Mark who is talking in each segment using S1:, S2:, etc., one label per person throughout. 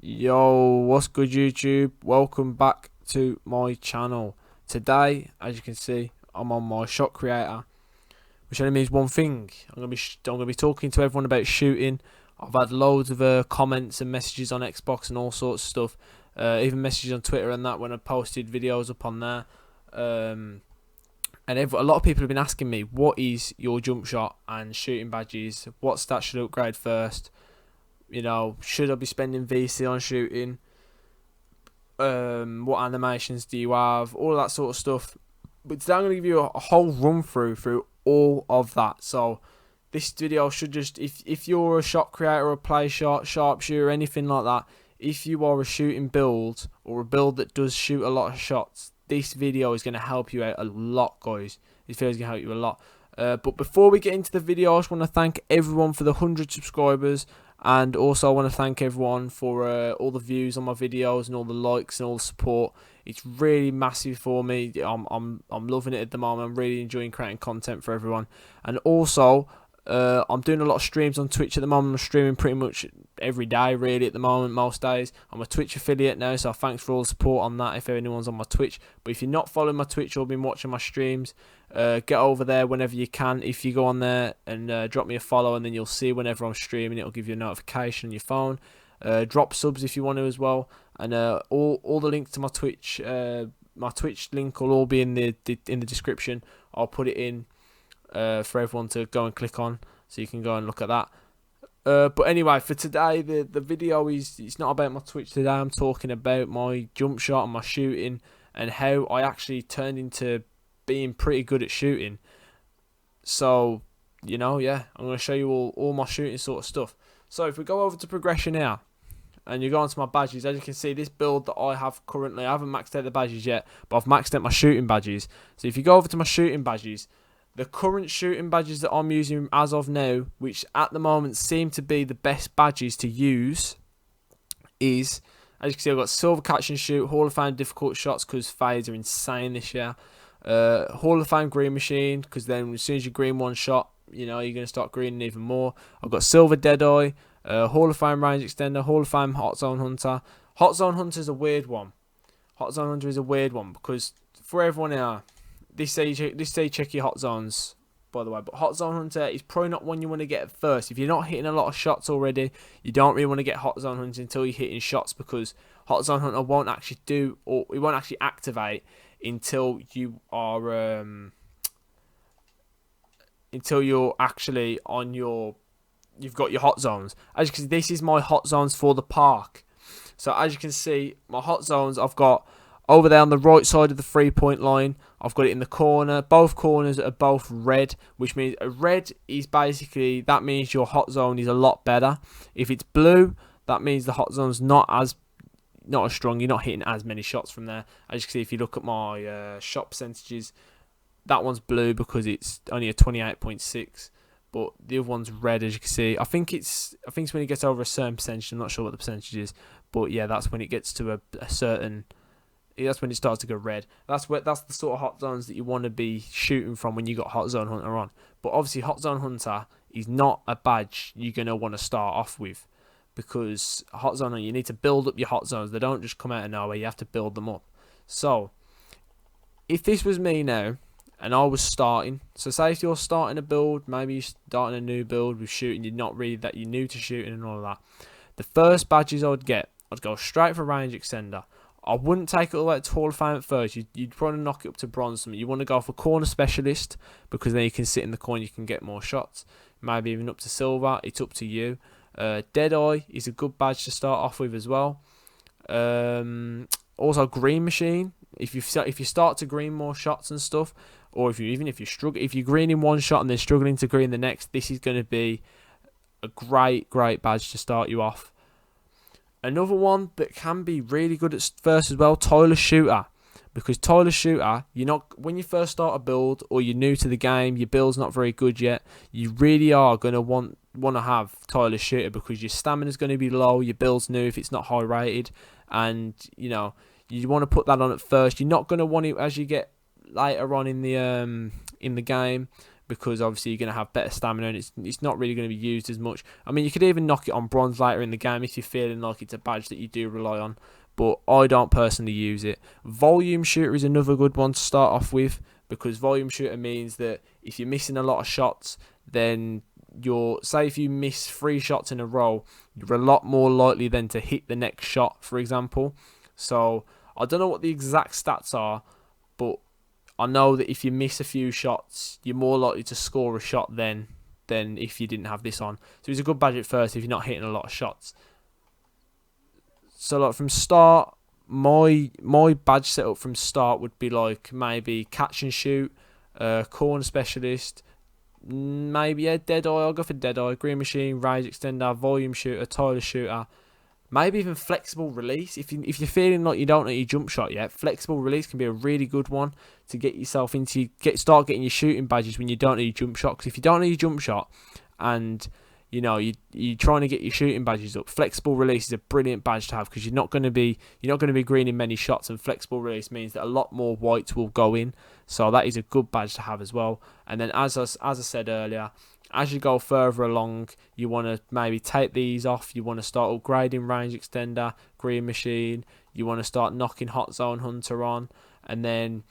S1: Yo, what's good YouTube? Welcome back to my channel. Today, as you can see, I'm on my shot creator, which only means one thing. I'm gonna be talking to everyone about shooting. I've had loads of comments and messages on Xbox and all sorts of stuff. Even messages on Twitter and that when I posted videos up on there. And a lot of people have been asking me, what is your jump shot and shooting badges? What stats should I upgrade first? You know, should I be spending VC on shooting? What animations do you have? All of that sort of stuff. But today I'm going to give you a whole run through all of that. So this video should just, if you're a shot creator, or a play shot, sharpshooter, anything like that, if you are a shooting build or a build that does shoot a lot of shots, this video is going to help you out a lot, guys. This video is going to help you a lot. But before we get into the video, I just want to thank everyone for the 100 subscribers. And also I want to thank everyone for all the views on my videos and all the likes and all the support. It's really massive for me. I'm loving it at the moment. I'm really enjoying creating content for everyone. And also I'm doing a lot of streams on Twitch at the moment. I'm streaming pretty much every day really at the moment, most days. I'm a Twitch affiliate now, so thanks for all the support on that if anyone's on my Twitch. But if you're not following my Twitch or been watching my streams, get over there whenever you can. If you go on there and drop me a follow, and then you'll see whenever I'm streaming, it'll give you a notification on your phone. Drop subs if you want to as well, and all the links to my Twitch link will all be in the description. I'll put it in for everyone to go and click on, so you can go and look at that. But anyway, for today, the video it's not about my Twitch today. I'm talking about my jump shot and my shooting, and how I actually turned into being pretty good at shooting. So, you know, yeah, I'm going to show you all my shooting sort of stuff. So if we go over to progression here, and you go onto my badges, as you can see, this build that I have currently, I haven't maxed out the badges yet, but I've maxed out my shooting badges. So if you go over to my shooting badges, the current shooting badges that I'm using as of now, which at the moment seem to be the best badges to use, is, as you can see, I've got silver catch and shoot, Hall of Fame difficult shots because fades are insane this year. Hall of Fame green machine, because then as soon as you green one shot, you know, you're going to start greening even more. I've got silver Deadeye, Hall of Fame range extender, Hall of Fame hot zone hunter. Hot zone hunter is a weird one. Hot zone hunter is a weird one because for everyone here, this say check your hot zones, by the way, but hot zone hunter is probably not one you want to get at first. If you're not hitting a lot of shots already, you don't really want to get hot zone hunter until you're hitting shots, because hot zone hunter won't actually do, or it won't actually activate until you are until you're actually on your, you've got your hot zones. As you can see, this is my hot zones for the park. So as you can see, my hot zones, I've got over there on the right side of the 3-point line. I've got it in the corner. Both corners are both red, which means a red is basically, that means your hot zone is a lot better. If it's blue, that means the hot zone's not as strong. You're not hitting as many shots from there. As you can see, if you look at my shot percentages, that one's blue because it's only a 28.6, but the other one's red, as you can see. I think it's when it gets over a certain percentage. I'm not sure what the percentage is, but yeah, that's when it gets to a certain, that's when it starts to go red. That's the sort of hot zones that you want to be shooting from when you got Hot Zone Hunter on. But obviously Hot Zone Hunter is not a badge you're going to want to start off with, because Hot Zone Hunter, you need to build up your hot zones. They don't just come out of nowhere. You have to build them up. So if this was me now and I was starting, so say if you're starting a build, maybe you're starting a new build with shooting, you're not really that, you're new to shooting and all of that, the first badges I'd go straight for range extender. I wouldn't take it all the way to Hall of Fame at first. You'd probably knock it up to bronze. You want to go for corner specialist, because then you can sit in the corner, you can get more shots. Maybe even up to silver. It's up to you. Deadeye is a good badge to start off with as well. Also green machine. If you start to green more shots and stuff, or if you're greening one shot and then struggling to green the next, this is going to be a great badge to start you off. Another one that can be really good at first as well, Tyler Shooter. Because Tyler Shooter, when you first start a build or you're new to the game, your build's not very good yet, you really are going to want to have Tyler Shooter, because your stamina's going to be low, your build's new if it's not high rated, and you know, you want to put that on at first. You're not going to want it as you get later on in the game, because obviously you're going to have better stamina and it's not really going to be used as much. I mean, you could even knock it on bronze later in the game if you're feeling like it's a badge that you do rely on, but I don't personally use it. Volume shooter is another good one to start off with, because volume shooter means that if you're missing a lot of shots, then say if you miss 3 shots in a row, you're a lot more likely then to hit the next shot, for example. So I don't know what the exact stats are, but I know that if you miss a few shots, you're more likely to score a shot than if you didn't have this on. So it's a good badge at first if you're not hitting a lot of shots. So like from start, my badge setup from start would be like maybe catch and shoot, corner specialist, maybe Deadeye. I'll go for Deadeye, green machine, rage extender, volume shooter, Tyler shooter. Maybe even flexible release. If you're feeling like you don't know your jump shot yet, flexible release can be a really good one to get yourself into start getting your shooting badges when you don't know your jump shot. Because if you don't know your jump shot and you're trying to get your shooting badges up, flexible release is a brilliant badge to have, because you're not going to be greening many shots, and flexible release means that a lot more whites will go in. So that is a good badge to have as well. And then as I said earlier, as you go further along, you want to maybe take these off. You want to start upgrading range extender, green machine. You want to start knocking hot zone hunter on, and then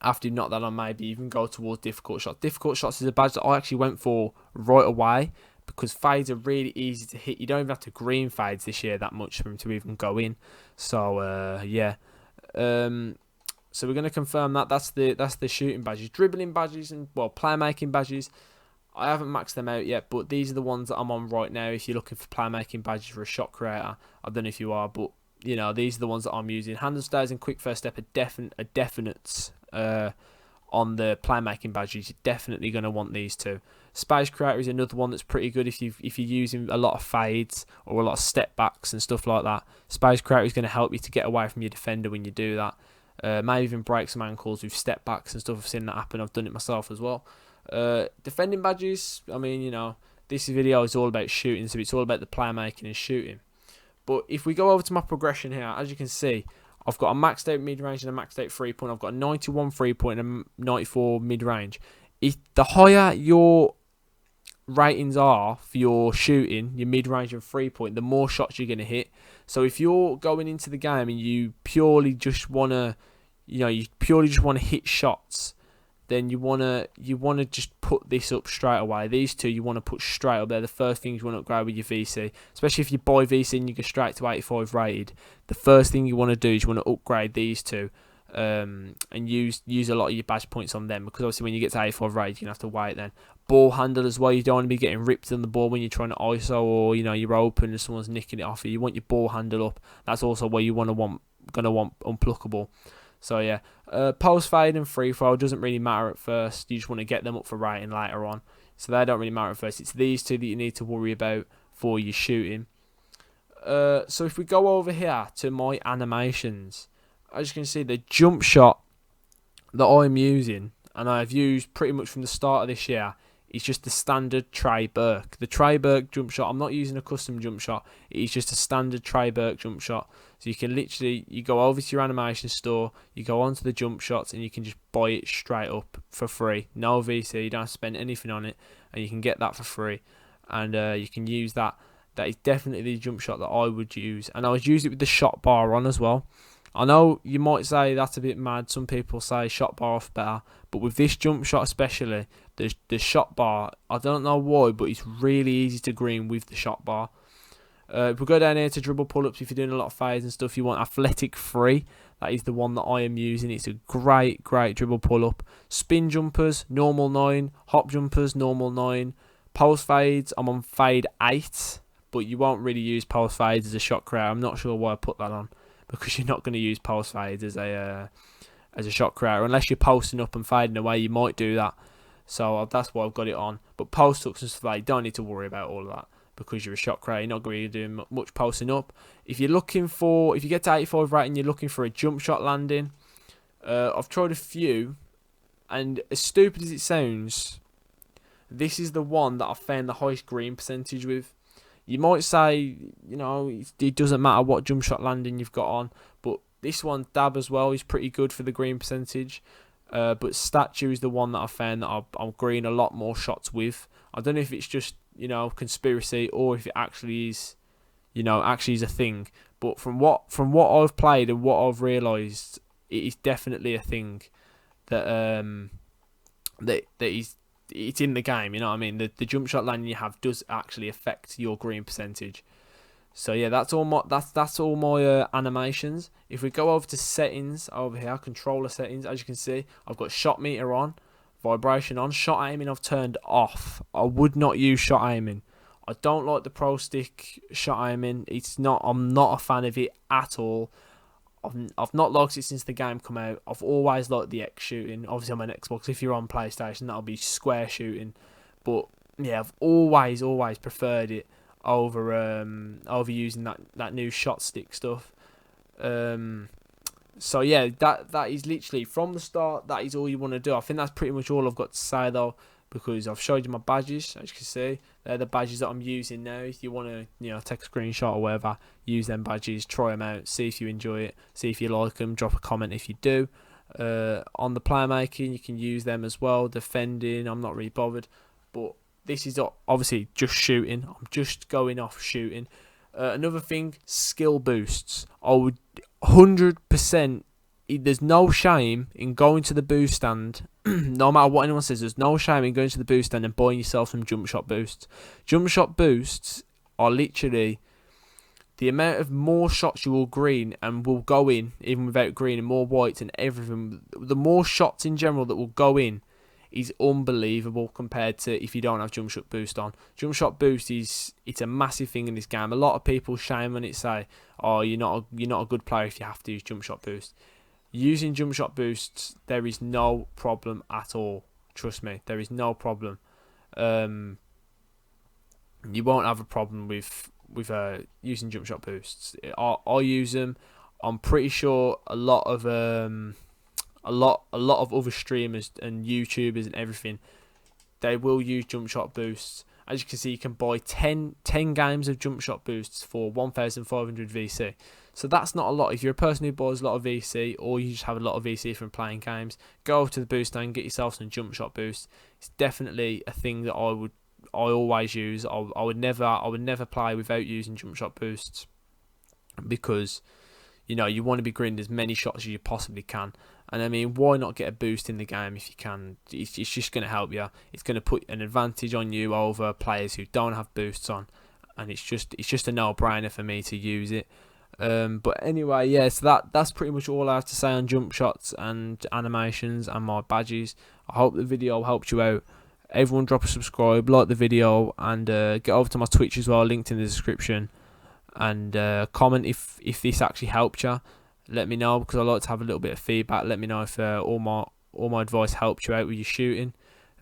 S1: after you knock that on, maybe even go towards difficult shots. Difficult shots is a badge that I actually went for right away, because fades are really easy to hit. You don't even have to green fades this year that much for them to even go in. So yeah. So we're going to confirm that. That's the shooting badges. Dribbling badges and playmaking badges, I haven't maxed them out yet, but these are the ones that I'm on right now. If you're looking for playmaking badges for a shot creator, I don't know if you are, but these are the ones that I'm using. Handle stays and quick first step are definites on the playmaking badges. You're definitely going to want these two. Space creator is another one that's pretty good if you're using a lot of fades or a lot of step backs and stuff like that. Space creator is going to help you to get away from your defender when you do that. Maybe even break some ankles with step backs and stuff. I've seen that happen. I've done it myself as well. Defending badges, I mean, this video is all about shooting, so it's all about the playmaking and shooting. But if we go over to my progression here, as you can see, I've got a maxed out mid-range and a maxed out 3-point. I've got a 91 3-point and a 94 mid-range. The higher your ratings are for your shooting, your mid-range and 3-point, the more shots you're going to hit. So if you're going into the game and you purely just want to, hit shots, then you wanna just put this up straight away. These two you want to put straight up. They're the first things you want to upgrade with your VC. Especially if you buy VC and you go straight to 85 rated. The first thing you want to do is you want to upgrade these two, and use a lot of your badge points on them, because obviously when you get to 85 rated, you're gonna have to wait then. Ball handle as well. You don't want to be getting ripped on the ball when you're trying to ISO, or you're open and someone's nicking it off you. You want your ball handle up. That's also where you gonna want unpluckable. So yeah, post fade and free throw doesn't really matter at first. You just want to get them up for rating later on. So they don't really matter at first. It's these two that you need to worry about for your shooting. So if we go over here to my animations, as you can see, the jump shot that I'm using, and I've used pretty much from the start of this year, is just the standard Trey Burke. The Trey Burke jump shot, I'm not using a custom jump shot. It's just a standard Trey Burke jump shot. So you can literally, you go over to your animation store, you go onto the jump shots, and you can just buy it straight up for free. No VC, you don't have to spend anything on it, and you can get that for free. And you can use that. That is definitely the jump shot that I would use. And I would use it with the shot bar on as well. I know you might say that's a bit mad. Some people say shot bar off better. But with this jump shot especially, the shot bar, I don't know why, but it's really easy to green with the shot bar. If we go down here to dribble pull-ups, if you're doing a lot of fades and stuff, you want athletic 3. That is the one that I am using. It's a great dribble pull-up. Spin jumpers, normal 9. Hop jumpers, normal 9. Post fades, I'm on fade 8. But you won't really use post fades as a shot creator. I'm not sure why I put that on, because you're not going to use post fades as a shot creator unless you're posting up and fading away. You might do that, so that's why I've got it on. But post hooks and stuff like that, you don't need to worry about all of that, because you're a shot creator. You're not going to be doing much posting up. If you get to 85 rating, you're looking for a jump shot landing. I've tried a few, and as stupid as it sounds, this is the one that I found the highest green percentage with. You might say, it doesn't matter what jump shot landing you've got on, but this one, dab as well, is pretty good for the green percentage. But statue is the one that I found that I'm greening a lot more shots with. I don't know if it's just, conspiracy, or if it actually is, actually is a thing. But from what I've played and what I've realised, it is definitely a thing that it's in the game. You know what I mean? The jump shot landing you have does actually affect your green percentage. So yeah, that's all my animations. If we go over to settings over here, controller settings, as you can see, I've got shot meter on, vibration on, shot aiming I've turned off. I would not use shot aiming. I don't like the pro stick shot aiming. I'm not a fan of it at all. I've not liked it since the game come out. I've always liked the X shooting. Obviously on an Xbox, if you're on PlayStation, that'll be square shooting. But yeah, I've always preferred it over using that new shot stick stuff. So yeah, that is literally from the start. That is all you want to do. I think that's pretty much all I've got to say though, because I've showed you my badges. As you can see, they're the badges that I'm using now. If you want to, take a screenshot or whatever, use them badges, try them out, see if you enjoy it, see if you like them. Drop a comment if you do. On the playmaking, you can use them as well. Defending, I'm not really bothered, but this is obviously just shooting. I'm just going off shooting. Another thing, skill boosts. I would 100%. There's no shame in going to the boost stand. No matter what anyone says, there's no shame in going to the boost stand and buying yourself some jump shot boosts. Jump shot boosts are literally the amount of more shots you will green and will go in, even without green, and more whites and everything. The more shots in general that will go in is unbelievable compared to if you don't have jump shot boost on. Jump shot boost it's a massive thing in this game. A lot of people shame on it, say, "Oh, you're not a good player if you have to use jump shot boost." Using jump shot boosts, there is no problem at all. Trust me, there is no problem. You won't have a problem with using jump shot boosts. I use them. I'm pretty sure a lot of other streamers and YouTubers and everything, they will use jump shot boosts. As you can see, you can buy 10 games of jump shot boosts for 1,500 VC. So that's not a lot. If you're a person who buys a lot of VC, or you just have a lot of VC from playing games, go over to the boost stand, get yourself some jump shot boosts. It's definitely a thing that I always use. I would never play without using jump shot boosts, because you want to be grinding as many shots as you possibly can. And I mean, why not get a boost in the game if you can? It's just going to help you. It's going to put an advantage on you over players who don't have boosts on, and it's just a no-brainer for me to use it. But anyway, yeah, so that's pretty much all I have to say on jump shots and animations and my badges. I hope the video helped you out. Everyone drop a subscribe, like the video, and get over to my Twitch as well, linked in the description. And comment if this actually helped you. Let me know, because I like to have a little bit of feedback. Let me know if all my advice helped you out with your shooting.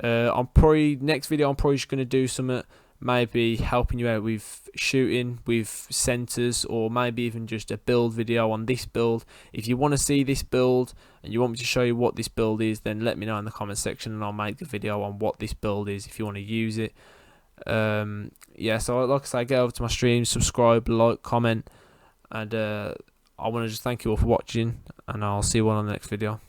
S1: Next video I'm probably just going to do something, maybe helping you out with shooting with centers, or maybe even just a build video on this build. If you want to see this build and you want me to show you what this build is, then let me know in the comment section, and I'll make a video on what this build is if you want to use it. Yeah, so like I say, get over to my stream, subscribe, like, comment, and I want to just thank you all for watching, and I'll see you all on the next video.